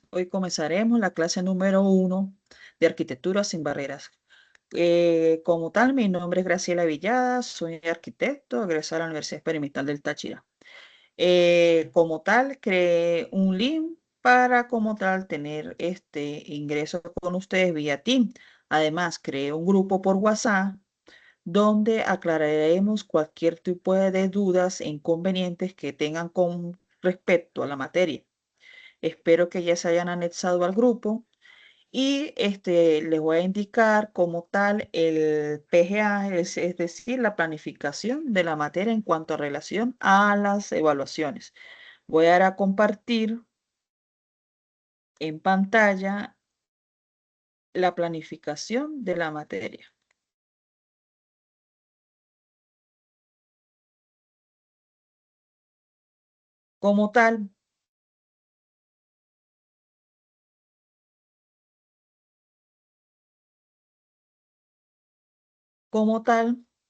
Hoy comenzaremos la clase número 1 de Arquitectura sin Barreras. Como tal, mi nombre es Graciela Villada, soy arquitecto, egresada a la Universidad Experimental del Táchira. Como tal, creé un link para como tal tener este ingreso con ustedes vía Team. Además, creé un grupo por WhatsApp donde aclararemos cualquier tipo de dudas e inconvenientes que tengan con respecto a la materia. Espero que ya se hayan anexado al grupo y les voy a indicar como tal el PGA, es decir, la planificación de la materia en cuanto a relación a las evaluaciones. Voy a dar a compartir en pantalla la planificación de la materia. Como tal,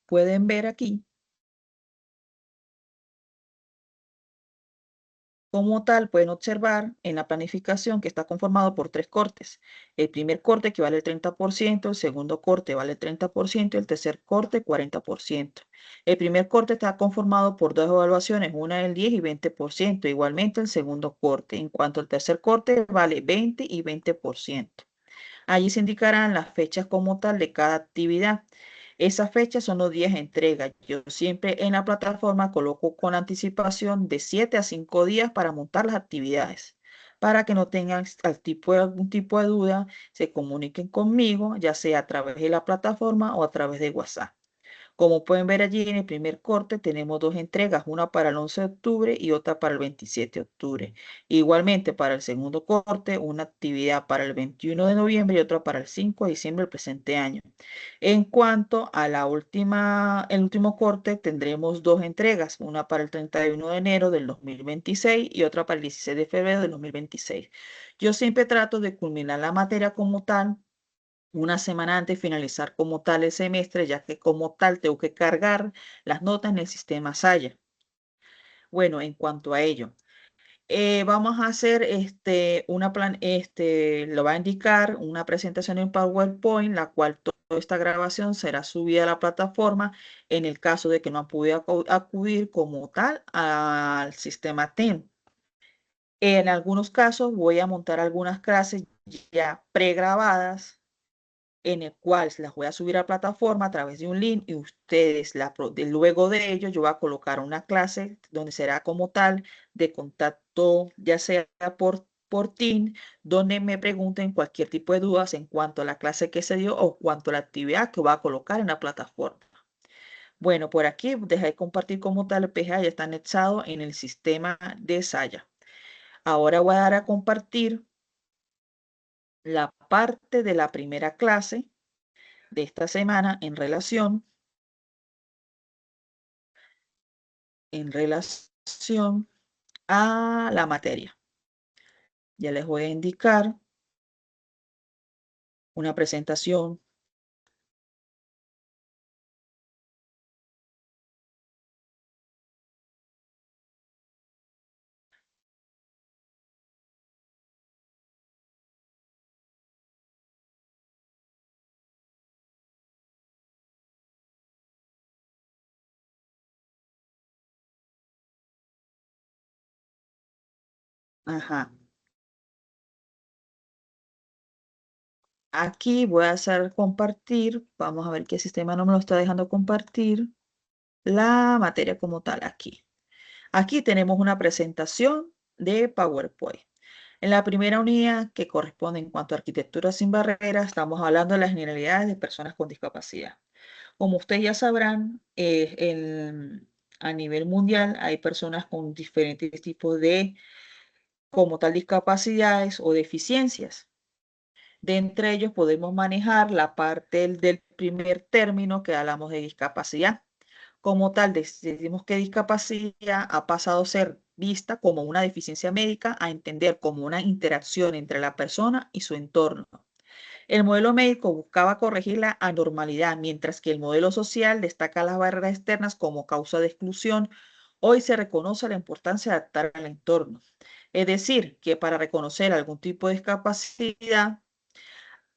pueden ver aquí. Como tal, pueden observar en la planificación que está conformado por 3 cortes. El primer corte que vale el 30%, el segundo corte vale el 30% y el tercer corte 40%. El primer corte está conformado por 2 evaluaciones, una del 10 y 20%. Igualmente el segundo corte. En cuanto al tercer corte, vale 20 y 20%. Allí se indicarán las fechas como tal de cada actividad. Esas fechas son los días de entrega. Yo siempre en la plataforma coloco con anticipación de 7 a 5 días para montar las actividades. Para que no tengan algún tipo de duda, se comuniquen conmigo, ya sea a través de la plataforma o a través de WhatsApp. Como pueden ver allí en el primer corte tenemos 2 entregas, una para el 11 de octubre y otra para el 27 de octubre. Igualmente para el segundo corte, una actividad para el 21 de noviembre y otra para el 5 de diciembre del presente año. En cuanto a el último corte, tendremos 2 entregas, una para el 31 de enero del 2026 y otra para el 16 de febrero del 2026. Yo siempre trato de culminar la materia como tal una semana antes de finalizar como tal el semestre, ya que como tal tengo que cargar las notas en el sistema Saya. Bueno, en cuanto a ello, vamos a hacer lo va a indicar una presentación en PowerPoint, la cual toda esta grabación será subida a la plataforma en el caso de que no pudiera acudir como tal al sistema TEN. En algunos casos voy a montar algunas clases ya pregrabadas en el cual las voy a subir a plataforma a través de un link y ustedes, luego de ello, yo voy a colocar una clase donde será como tal de contacto, ya sea por Teams, donde me pregunten cualquier tipo de dudas en cuanto a la clase que se dio o cuanto a la actividad que voy a colocar en la plataforma. Bueno, por aquí dejé de compartir como tal el PGA, ya está anexado en el sistema de Saya. Ahora voy a dar a compartir la parte de la primera clase de esta semana en relación a la materia. Ya les voy a indicar una presentación. Ajá. Aquí voy a hacer compartir. Vamos a ver qué sistema no me lo está dejando compartir. La materia como tal aquí. Aquí tenemos una presentación de PowerPoint. En la primera unidad, que corresponde en cuanto a arquitectura sin barreras, estamos hablando de las generalidades de personas con discapacidad. Como ustedes ya sabrán, a nivel mundial hay personas con diferentes tipos de, como tal, discapacidades o deficiencias. De entre ellos podemos manejar la parte del primer término que hablamos de discapacidad. Como tal, decimos que discapacidad ha pasado a ser vista como una deficiencia médica a entender como una interacción entre la persona y su entorno. El modelo médico buscaba corregir la anormalidad, mientras que el modelo social destaca las barreras externas como causa de exclusión. Hoy se reconoce la importancia de adaptar al entorno. Es decir, que para reconocer algún tipo de discapacidad,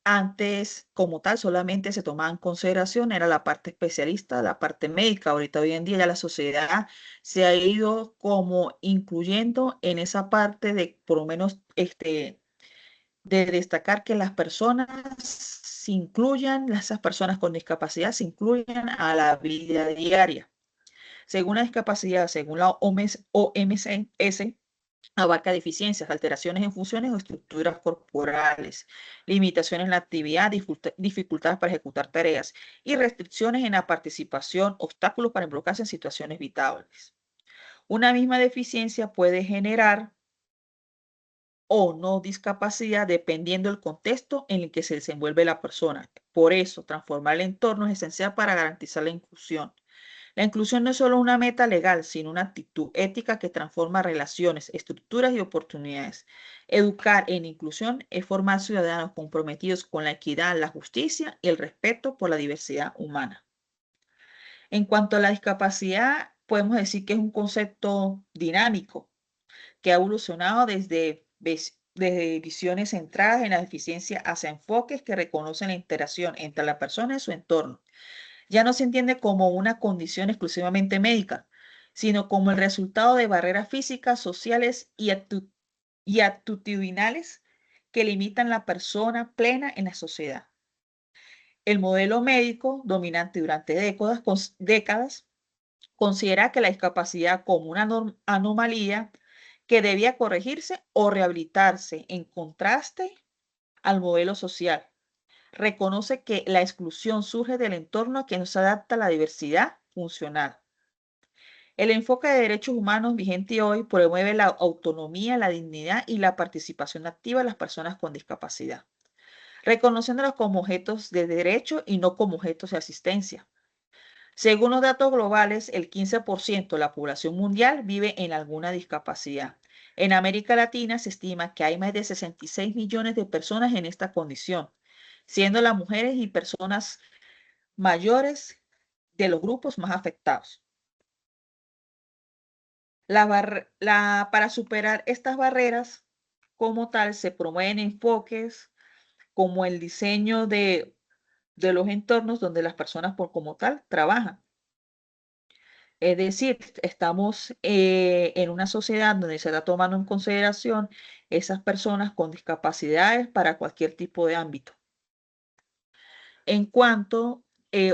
antes, como tal, solamente se tomaba en consideración, era la parte especialista, la parte médica. Ahorita, hoy en día, ya la sociedad se ha ido como incluyendo en esa parte de, por lo menos, de destacar que las personas se incluyan, esas personas con discapacidad se incluyan a la vida diaria. Según la discapacidad, según la OMS, abarca deficiencias, alteraciones en funciones o estructuras corporales, limitaciones en la actividad, dificultades para ejecutar tareas y restricciones en la participación, obstáculos para involucrarse en situaciones vitales. Una misma deficiencia puede generar o no discapacidad dependiendo del contexto en el que se desenvuelve la persona. Por eso, transformar el entorno es esencial para garantizar la inclusión. La inclusión no es solo una meta legal, sino una actitud ética que transforma relaciones, estructuras y oportunidades. Educar en inclusión es formar ciudadanos comprometidos con la equidad, la justicia y el respeto por la diversidad humana. En cuanto a la discapacidad, podemos decir que es un concepto dinámico que ha evolucionado desde visiones centradas en la eficiencia hacia enfoques que reconocen la interacción entre la persona y su entorno. Ya no se entiende como una condición exclusivamente médica, sino como el resultado de barreras físicas, sociales y actitudinales que limitan la persona plena en la sociedad. El modelo médico dominante durante décadas considera que la discapacidad como una anomalía que debía corregirse o rehabilitarse en contraste al modelo social. Reconoce que la exclusión surge del entorno que no se adapta a la diversidad funcional. El enfoque de derechos humanos vigente hoy promueve la autonomía, la dignidad y la participación activa de las personas con discapacidad, reconociéndolas como objetos de derecho y no como objetos de asistencia. Según los datos globales, el 15% de la población mundial vive en alguna discapacidad. En América Latina se estima que hay más de 66 millones de personas en esta condición, siendo las mujeres y personas mayores de los grupos más afectados. Para superar estas barreras, como tal, se promueven enfoques como el diseño de los entornos donde las personas como tal trabajan. Es decir, estamos en una sociedad donde se está tomando en consideración esas personas con discapacidades para cualquier tipo de ámbito. En cuanto,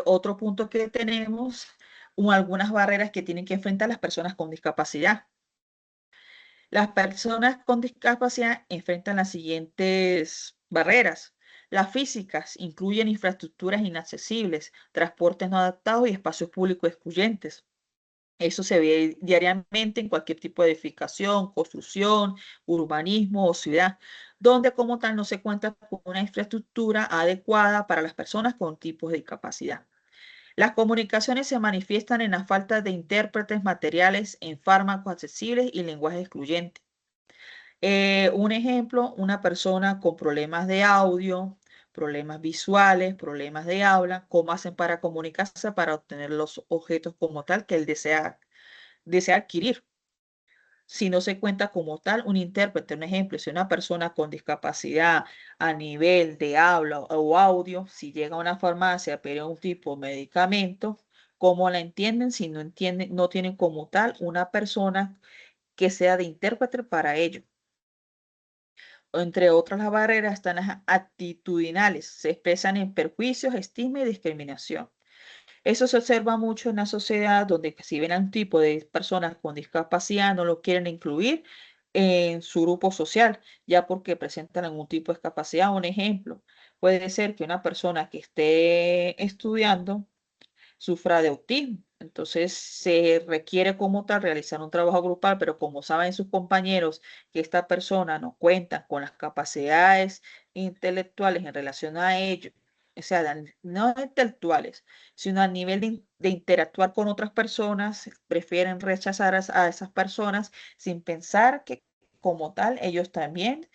otro punto que tenemos, algunas barreras que tienen que enfrentar las personas con discapacidad. Las personas con discapacidad enfrentan las siguientes barreras. Las físicas incluyen infraestructuras inaccesibles, transportes no adaptados y espacios públicos excluyentes. Eso se ve diariamente en cualquier tipo de edificación, construcción, urbanismo o ciudad, donde como tal no se cuenta con una infraestructura adecuada para las personas con tipos de discapacidad. Las comunicaciones se manifiestan en la falta de intérpretes materiales, en fármacos accesibles y lenguaje excluyente. Un ejemplo, una persona con problemas de audio, problemas visuales, problemas de habla, ¿cómo hacen para comunicarse para obtener los objetos como tal que él desea adquirir? Si no se cuenta como tal un intérprete, un ejemplo, si una persona con discapacidad a nivel de habla o audio, si llega a una farmacia a pedir un tipo de medicamento, ¿cómo la entienden si no entienden, no tienen como tal una persona que sea de intérprete para ello? Entre otras, las barreras están las actitudinales, se expresan en perjuicios, estigma y discriminación. Eso se observa mucho en la sociedad donde si ven a un tipo de personas con discapacidad no lo quieren incluir en su grupo social, ya porque presentan algún tipo de discapacidad. Un ejemplo, puede ser que una persona que esté estudiando sufra de autismo. Entonces se requiere como tal realizar un trabajo grupal, pero como saben sus compañeros que esta persona no cuenta con las capacidades intelectuales en relación a ello, o sea, no intelectuales, sino a nivel de interactuar con otras personas, prefieren rechazar a esas personas sin pensar que como tal ellos también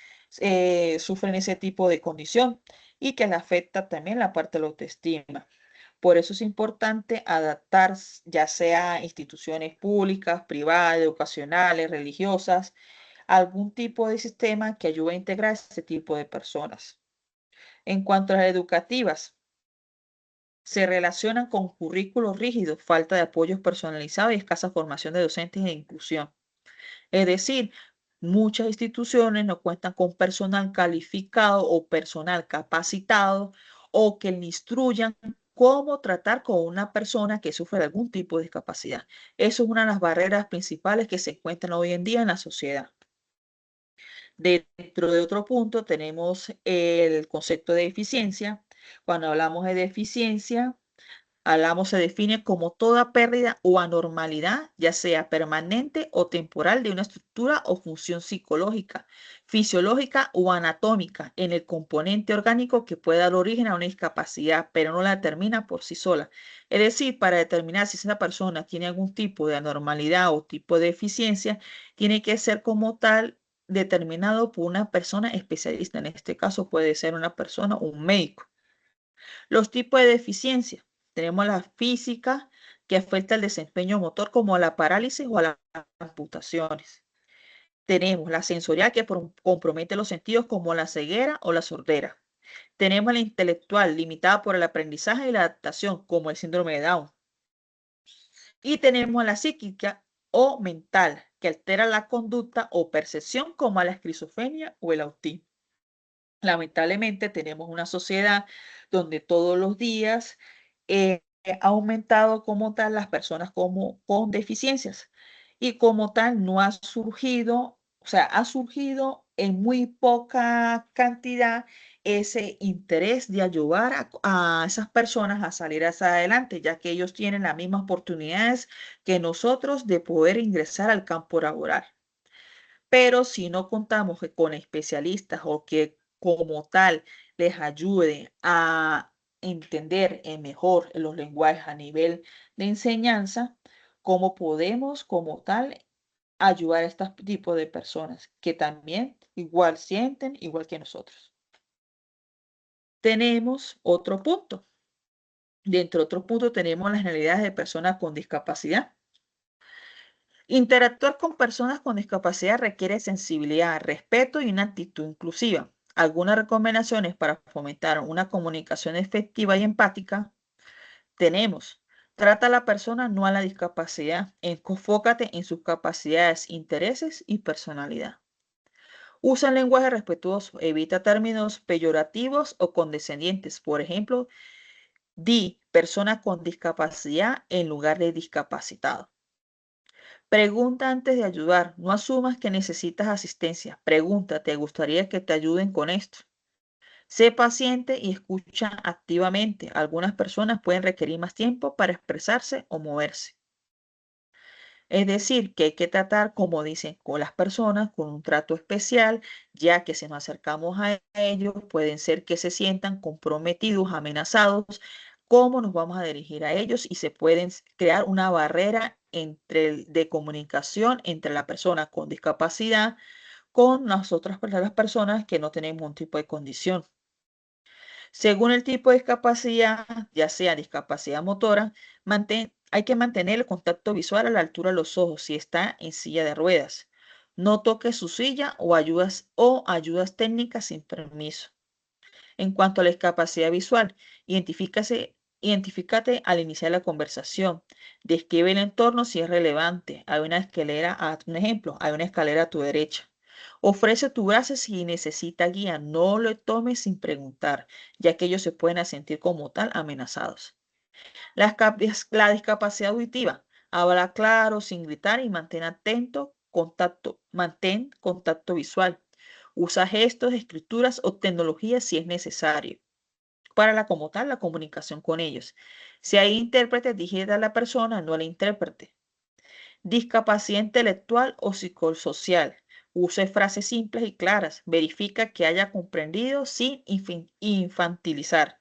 sufren ese tipo de condición y que les afecta también la parte de la autoestima. Por eso es importante adaptar, ya sea instituciones públicas, privadas, educacionales, religiosas, algún tipo de sistema que ayude a integrar este tipo de personas. En cuanto a las educativas, se relacionan con currículos rígidos, falta de apoyos personalizados y escasa formación de docentes e inclusión. Es decir, muchas instituciones no cuentan con personal calificado o personal capacitado o que le instruyan cómo tratar con una persona que sufre de algún tipo de discapacidad. Eso es una de las barreras principales que se encuentran hoy en día en la sociedad. Dentro de otro punto tenemos el concepto de eficiencia. Cuando hablamos de deficiencia, se define como toda pérdida o anormalidad, ya sea permanente o temporal, de una estructura o función psicológica, fisiológica o anatómica en el componente orgánico que pueda dar origen a una discapacidad, pero no la determina por sí sola. Es decir, para determinar si esa persona tiene algún tipo de anormalidad o tipo de deficiencia, tiene que ser como tal determinado por una persona especialista. En este caso puede ser una persona o un médico. Los tipos de deficiencia. Tenemos la física, que afecta el desempeño motor, como la parálisis o las amputaciones. Tenemos la sensorial, que compromete los sentidos, como la ceguera o la sordera. Tenemos la intelectual, limitada por el aprendizaje y la adaptación, como el síndrome de Down. Y tenemos la psíquica o mental, que altera la conducta o percepción, como la esquizofrenia o el autismo. Lamentablemente tenemos una sociedad donde todos los días ha aumentado como tal las personas con deficiencias y como tal no ha surgido, o sea, ha surgido en muy poca cantidad ese interés de ayudar a esas personas a salir hacia adelante, ya que ellos tienen las mismas oportunidades que nosotros de poder ingresar al campo laboral. Pero si no contamos con especialistas o que como tal les ayude a entender mejor los lenguajes a nivel de enseñanza, ¿cómo podemos como tal ayudar a este tipo de personas que también igual sienten igual que nosotros? Tenemos otro punto. Dentro de otro punto tenemos las realidades de personas con discapacidad. Interactuar con personas con discapacidad requiere sensibilidad, respeto y una actitud inclusiva. Algunas recomendaciones para fomentar una comunicación efectiva y empática tenemos. Trata a la persona, no a la discapacidad. Enfócate en sus capacidades, intereses y personalidad. Usa el lenguaje respetuoso. Evita términos peyorativos o condescendientes. Por ejemplo, di persona con discapacidad en lugar de discapacitado. Pregunta antes de ayudar. No asumas que necesitas asistencia. Pregunta, ¿te gustaría que te ayuden con esto? Sé paciente y escucha activamente. Algunas personas pueden requerir más tiempo para expresarse o moverse. Es decir, que hay que tratar, como dicen, con las personas con un trato especial, ya que si nos acercamos a ellos, pueden ser que se sientan comprometidos, amenazados. ¿Cómo nos vamos a dirigir a ellos? Y se pueden crear una barrera de comunicación entre la persona con discapacidad con las personas que no tenemos ningún tipo de condición. Según el tipo de discapacidad, ya sea discapacidad motora, hay que mantener el contacto visual a la altura de los ojos si está en silla de ruedas. No toque su silla o ayudas técnicas sin permiso. En cuanto a la discapacidad visual, identifícate al iniciar la conversación. Describe el entorno si es relevante. Hay una escalera, un ejemplo, hay una escalera a tu derecha. Ofrece tu brazo si necesita guía. No lo tomes sin preguntar, ya que ellos se pueden sentir como tal amenazados. La discapacidad auditiva. Habla claro, sin gritar y mantén contacto visual. Usa gestos, escrituras o tecnologías si es necesario para como tal la comunicación con ellos. Si hay intérprete, dirige a la persona, no al intérprete. Discapacidad intelectual o psicosocial. Use frases simples y claras. Verifica que haya comprendido sin infantilizar.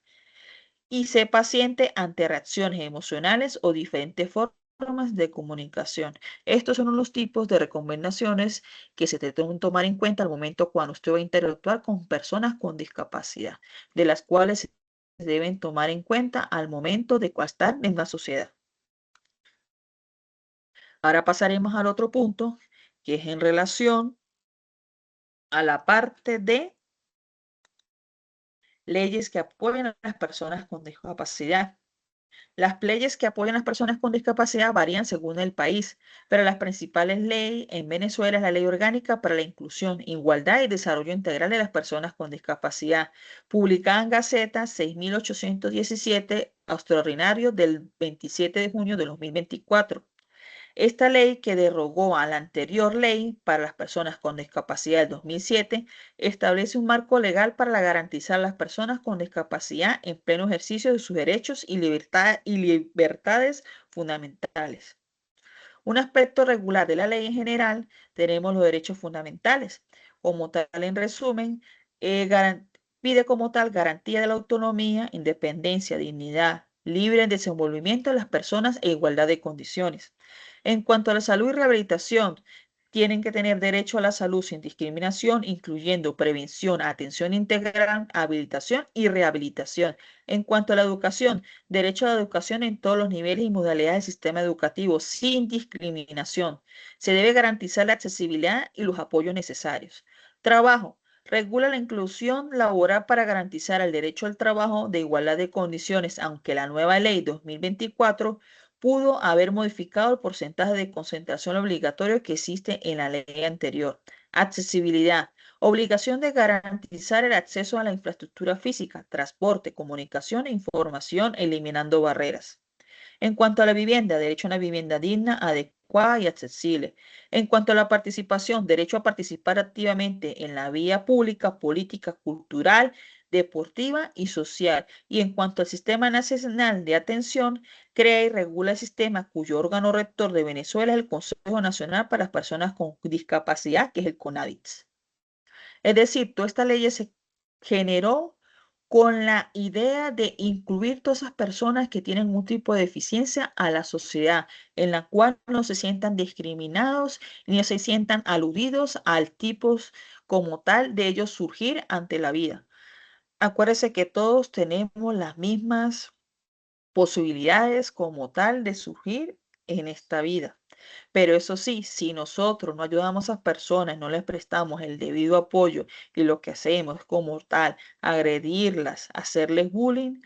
Y sé paciente ante reacciones emocionales o diferentes formas de comunicación. Estos son los tipos de recomendaciones que se deben tomar en cuenta al momento cuando usted va a interactuar con personas con discapacidad, de las cuales se deben tomar en cuenta al momento de estar en la sociedad. Ahora pasaremos al otro punto, que es en relación a la parte de leyes que apoyan a las personas con discapacidad. Las leyes que apoyan a las personas con discapacidad varían según el país, pero las principales leyes en Venezuela es la Ley Orgánica para la Inclusión, Igualdad y Desarrollo Integral de las Personas con Discapacidad, publicada en Gaceta 6817, extraordinario del 27 de junio de 2024. Esta ley, que derogó a la anterior ley para las personas con discapacidad del 2007, establece un marco legal para garantizar a las personas con discapacidad en pleno ejercicio de sus derechos y libertades fundamentales. Un aspecto regular de la ley en general, tenemos los derechos fundamentales. Como tal, en resumen, pide como tal garantía de la autonomía, independencia, dignidad, libre desenvolvimiento de las personas e igualdad de condiciones. En cuanto a la salud y rehabilitación, tienen que tener derecho a la salud sin discriminación, incluyendo prevención, atención integral, habilitación y rehabilitación. En cuanto a la educación, derecho a la educación en todos los niveles y modalidades del sistema educativo, sin discriminación. Se debe garantizar la accesibilidad y los apoyos necesarios. Trabajo. Regula la inclusión laboral para garantizar el derecho al trabajo de igualdad de condiciones, aunque la nueva ley 2024 pudo haber modificado el porcentaje de concentración obligatorio que existe en la ley anterior. Accesibilidad. Obligación de garantizar el acceso a la infraestructura física, transporte, comunicación e información, eliminando barreras. En cuanto a la vivienda, derecho a una vivienda digna, adecuada y accesible. En cuanto a la participación, derecho a participar activamente en la vía pública, política, cultural, deportiva y social. Y en cuanto al Sistema Nacional de Atención, crea y regula el sistema cuyo órgano rector de Venezuela es el Consejo Nacional para las Personas con Discapacidad, que es el CONADIS. Es decir, toda esta ley se generó con la idea de incluir todas esas personas que tienen un tipo de deficiencia a la sociedad, en la cual no se sientan discriminados ni se sientan aludidos al tipo como tal de ellos surgir ante la vida. Acuérdense que todos tenemos las mismas posibilidades como tal de surgir en esta vida. Pero eso sí, si nosotros no ayudamos a esas personas, no les prestamos el debido apoyo y lo que hacemos es como tal agredirlas, hacerles bullying,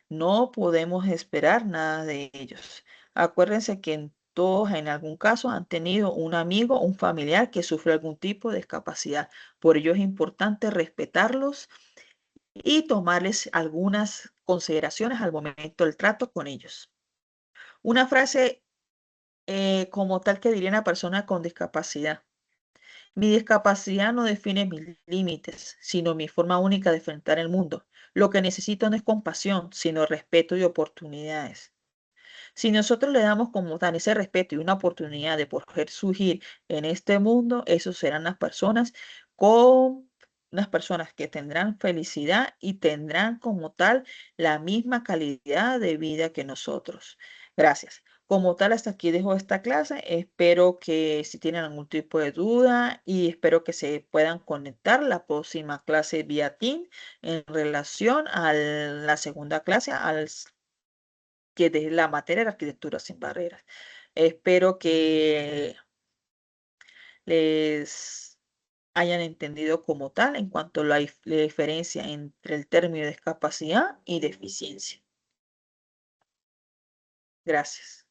no podemos esperar nada de ellos. Acuérdense que todos en algún caso han tenido un amigo o un familiar que sufre algún tipo de discapacidad. Por ello es importante respetarlos y tomarles algunas consideraciones al momento del trato con ellos. Una frase como tal que diría una persona con discapacidad. Mi discapacidad no define mis límites, sino mi forma única de enfrentar el mundo. Lo que necesito no es compasión, sino respeto y oportunidades. Si nosotros le damos como tal ese respeto y una oportunidad de poder surgir en este mundo, esos serán las personas con unas personas que tendrán felicidad y tendrán como tal la misma calidad de vida que nosotros. Gracias. Como tal, hasta aquí dejo esta clase. Espero que si tienen algún tipo de duda y espero que se puedan conectar la próxima clase vía Team en relación a la segunda clase, que de la materia de arquitectura sin barreras. Espero que les hayan entendido como tal en cuanto a la diferencia entre el término discapacidad y deficiencia. Gracias.